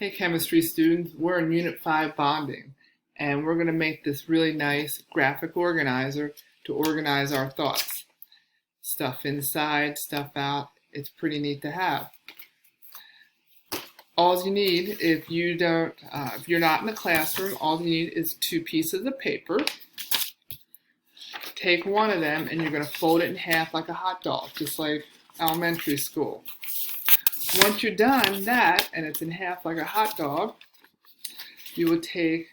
Hey chemistry students, we're in Unit 5 bonding and we're going to make this really nice graphic organizer to organize our thoughts. Stuff inside, stuff out. It's pretty neat to have. All you need, if you're not in the classroom, all you need is 2 pieces of paper. Take one of them and you're going to fold it in half like a hot dog, just like elementary school. Once you're done that, and it's in half like a hot dog, you will take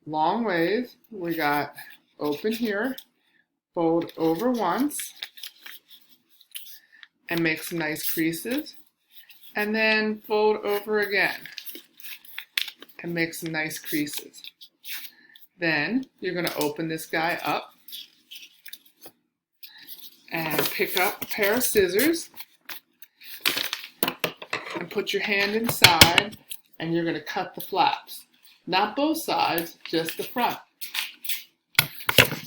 long ways. We got open here, fold over once, and make some nice creases, and then fold over again, and make some nice creases. Then you're going to open this guy up, and pick up a pair of scissors, and put your hand inside, and you're going to cut the flaps. Not both sides, just the front.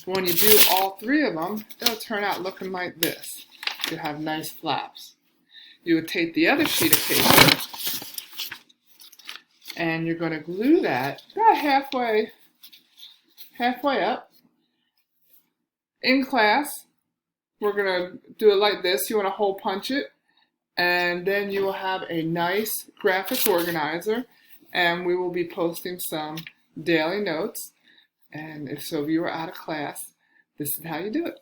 When you do all 3 of them, they'll turn out looking like this. You'll have nice flaps. You would take the other sheet of paper, and you're going to glue that about halfway up. In class, we're going to do it like this. You want to hole punch it. And then you will have a nice graphic organizer, and we will be posting some daily notes. And if you are out of class, this is how you do it.